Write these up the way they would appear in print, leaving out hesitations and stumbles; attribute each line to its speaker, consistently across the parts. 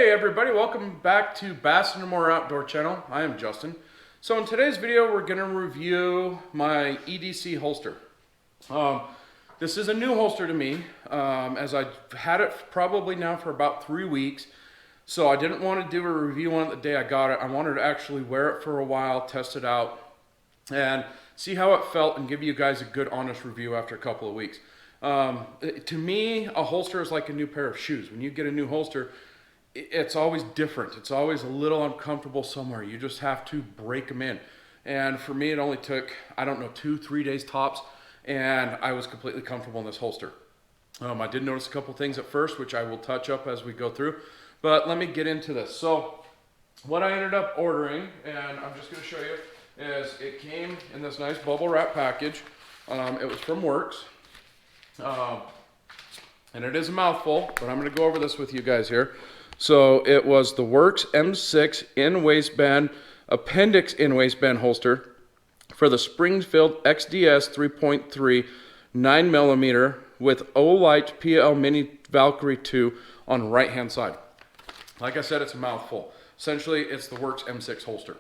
Speaker 1: Hey everybody, welcome back to Bass and More Outdoor channel. I am Justin. So in today's video, we're going to review my EDC holster. This is a new holster to me, as I've had it probably now for about 3 weeks. So I didn't want to do a review on it the day I got it. I wanted to actually wear it for a while, test it out, and see how it felt and give you guys a good honest review after a couple of weeks. To me, a holster is like a new pair of shoes. When you get a new holster, it's always different. It's always a little uncomfortable somewhere. You just have to break them in. And for me, it only took, I don't know, 2-3 days tops, and I was completely comfortable in this holster. I did notice a couple things at first, which I will touch up as we go through, but let me get into this. So what I ended up ordering, and I'm just going to show you, is it came in this nice bubble wrap package. It was from Werkz. And it is a mouthful, but I'm going to go over this with you guys here. So it was the Werkz M6 in waistband, appendix in waistband holster for the Springfield XDS 3.3 9mm with Olight PL Mini Valkyrie 2 on right hand side. Like I said, it's a mouthful. Essentially, it's the Werkz M6 holster.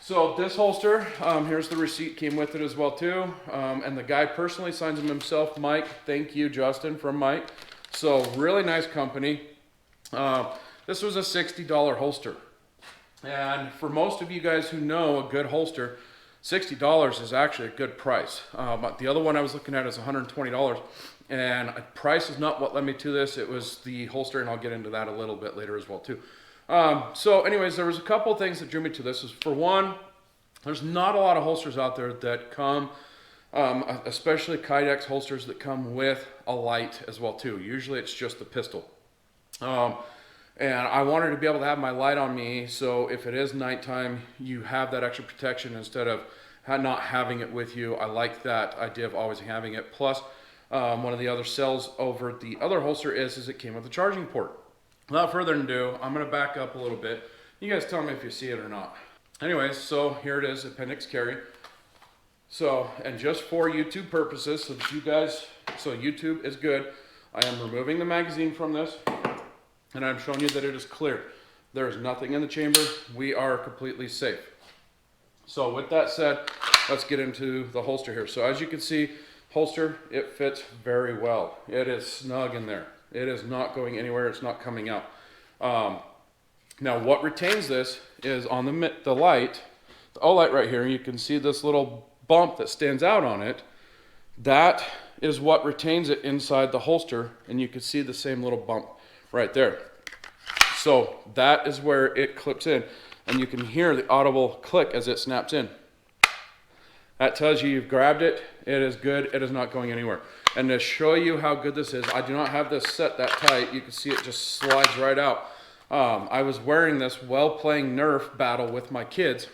Speaker 1: So this holster, here's the receipt, came with it as well too. And the guy personally signs them himself, Mike. Thank you, Justin, from Mike. So really nice company. This was a $60 holster. And for most of you guys who know a good holster, $60 is actually a good price. The other one I was looking at is $120. And price is not what led me to this. It was the holster, and I'll get into that a little bit later as well too. So anyways, there was a couple of things that drew me to this. For one, there's not a lot of holsters out there that come, especially Kydex holsters that come with a light as well too. Usually it's just the pistol. And I wanted to be able to have my light on me, so if it is nighttime, you have that extra protection instead of not having it with you. I like that idea of always having it. Plus, one of the other sells over the other holster is it came with a charging port. Without further ado, I'm going to back up a little bit. You guys tell me if you see it or not. Anyways, so here it is, appendix carry. So, and just for YouTube purposes, so that you guys, so YouTube is good, I am removing the magazine from this, and I'm showing you that it is clear. There is nothing in the chamber. We are completely safe. So with that said, let's get into the holster here. So as you can see, holster, it fits very well. It is snug in there. It is not going anywhere. It's not coming out. Now what retains this is on the light, the Olight right here, you can see this little bump that stands out on it. That is what retains it inside the holster, and you can see the same little bump right there. So that is where it clips in, and you can hear the audible click as it snaps in. That tells you you've grabbed it. It is good. It is not going anywhere. And to show you how good this is, I do not have this set that tight. You can see it just slides right out. I was wearing this while playing Nerf battle with my kids,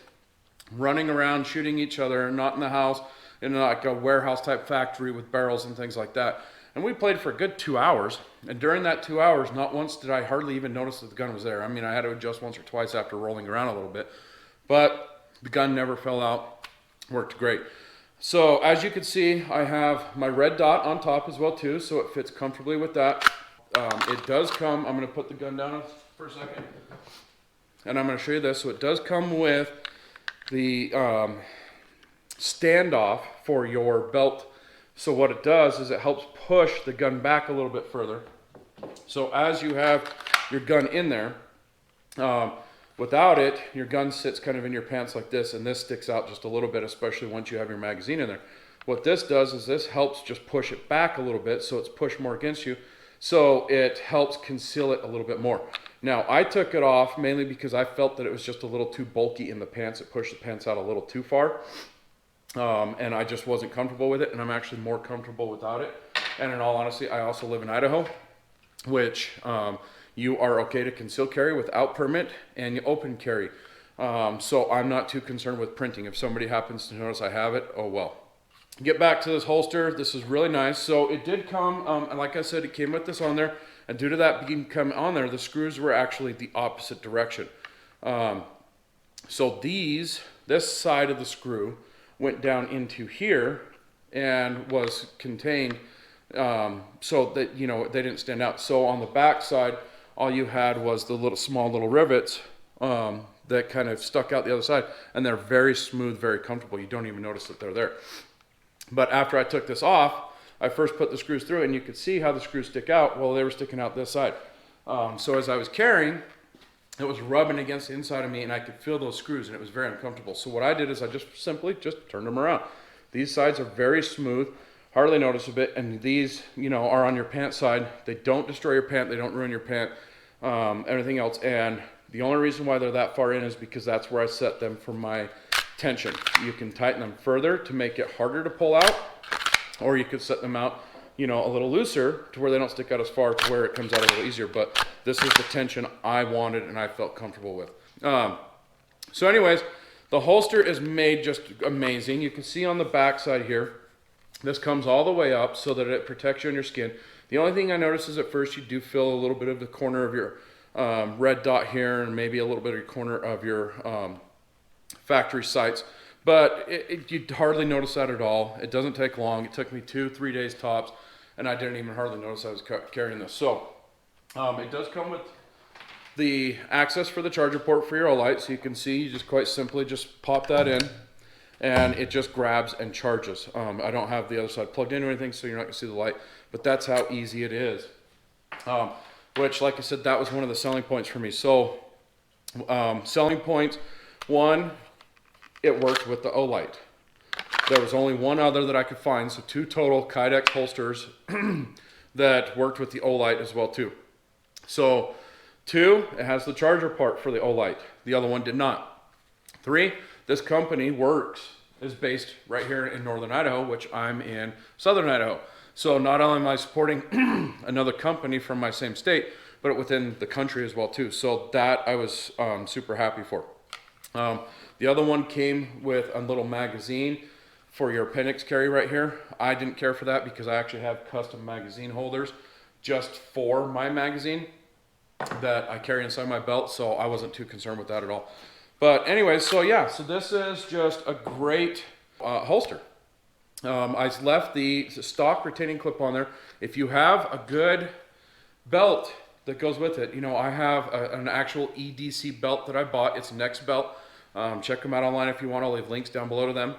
Speaker 1: running around, shooting each other, not in the house, in like a warehouse type factory with barrels and things like that. And we played for a good 2 hours. And during that 2 hours, not once did I hardly even notice that the gun was there. I mean, I had to adjust once or twice after rolling around a little bit, but the gun never fell out. Worked great. So as you can see, I have my red dot on top as well too, so it fits comfortably with that. It does come, I'm going to put the gun down for a second, and I'm going to show you this. So it does come with the standoff for your belt. So what it does is it helps push the gun back a little bit further. So as you have your gun in there, without it, your gun sits kind of in your pants like this, and this sticks out just a little bit, especially once you have your magazine in there. What this does is this helps just push it back a little bit, so it's pushed more against you, so it helps conceal it a little bit more. Now, I took it off mainly because I felt that it was just a little too bulky in the pants. It pushed the pants out a little too far, and I just wasn't comfortable with it, and I'm actually more comfortable without it. And in all honesty, I also live in Idaho, which you are okay to conceal carry without permit, and you open carry. So I'm not too concerned with printing. If somebody happens to notice I have it, oh well. Get back to this holster. This is really nice. So it did come, and like I said, it came with this on there, and due to that being come on there, the screws were actually the opposite direction. So this side of the screw went down into here and was contained so that, you know, they didn't stand out. So on the back side, all you had was the small little rivets that kind of stuck out the other side, and they're very smooth, very comfortable. You don't even notice that they're there. But after I took this off, I first put the screws through, and you could see how the screws stick out. Well, they were sticking out this side. So as I was carrying, it was rubbing against the inside of me, and I could feel those screws, and it was very uncomfortable. So what I did is I just simply turned them around. These sides are very smooth, hardly notice a bit, and these, you know, are on your pant side. They don't destroy your pant, they don't ruin your pant, everything else. And the only reason why they're that far in is because that's where I set them for my tension. You can tighten them further to make it harder to pull out, or you could set them out, you know, a little looser to where they don't stick out as far, to where it comes out a little easier. But this is the tension I wanted and I felt comfortable with. So anyways, the holster is made just amazing. You can see on the back side here, this comes all the way up so that it protects you on your skin. The only thing I noticed is at first you do feel a little bit of the corner of your red dot here, and maybe a little bit of the corner of your factory sights. But you'd hardly notice that at all. It doesn't take long. It took me 2-3 days tops, and I didn't even hardly notice I was carrying this. So it does come with the access for the charger port for your Olight. So you can see, you just quite simply just pop that in, and it just grabs and charges. I don't have the other side plugged in or anything, so you're not gonna see the light, but that's how easy it is. Which, like I said, that was one of the selling points for me. So selling points, one, it worked with the Olight. There was only one other that I could find, so 2 total Kydex holsters that worked with the Olight as well too. So 2, it has the charger part for the Olight. The other one did not. 3, this company, Werkz, is based right here in northern Idaho, which I'm in southern Idaho. So not only am I supporting another company from my same state, but within the country as well too. So that I was super happy for. The other one came with a little magazine for your appendix carry right here. I didn't care for that because I actually have custom magazine holders just for my magazine that I carry inside my belt, so I wasn't too concerned with that at all. But anyways, so yeah, so this is just a great holster. I left the stock retaining clip on there. If you have a good belt that goes with it, you know, I have an actual EDC belt that I bought. It's Next belt. Check them out online if you want. I'll leave links down below to them.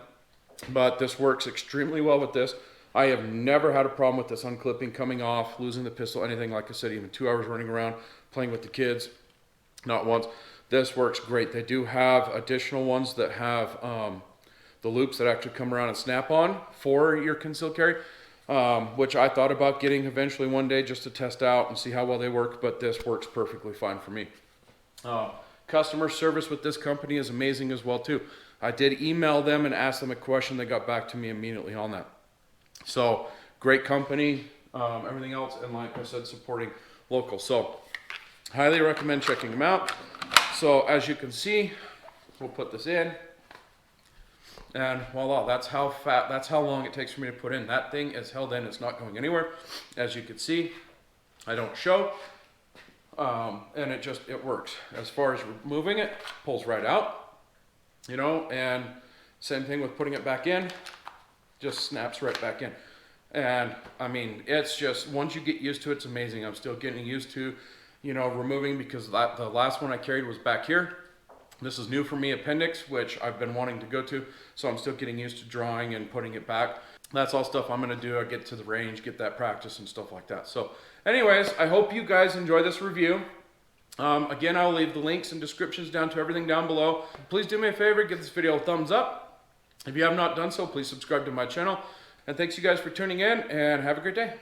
Speaker 1: But this works extremely well with this. I have never had a problem with this unclipping, coming off, losing the pistol, anything. Like I said, even 2 hours running around, playing with the kids, not once. This works great. They do have additional ones that have the loops that actually come around and snap on for your concealed carry, which I thought about getting eventually one day just to test out and see how well they work, but this works perfectly fine for me. Customer service with this company is amazing as well too. I did email them and ask them a question. They got back to me immediately on that. So great company, everything else, and like I said, supporting local. So highly recommend checking them out. So as you can see, we'll put this in, and voila, that's how long it takes for me to put in. That thing is held in, it's not going anywhere. As you can see, I don't show. And it works. As far as removing it, pulls right out, you know, and same thing with putting it back in, just snaps right back in. And I mean, it's just, once you get used to it, it's amazing. I'm still getting used to, you know, removing, because the last one I carried was back here. This is new for me, appendix, which I've been wanting to go to. So I'm still getting used to drawing and putting it back. That's all stuff I'm gonna do. I get to the range, get that practice and stuff like that. So anyways, I hope you guys enjoy this review. Again, I'll leave the links and descriptions down to everything down below. Please do me a favor, give this video a thumbs up. If you have not done so, please subscribe to my channel. And thanks you guys for tuning in, and have a great day.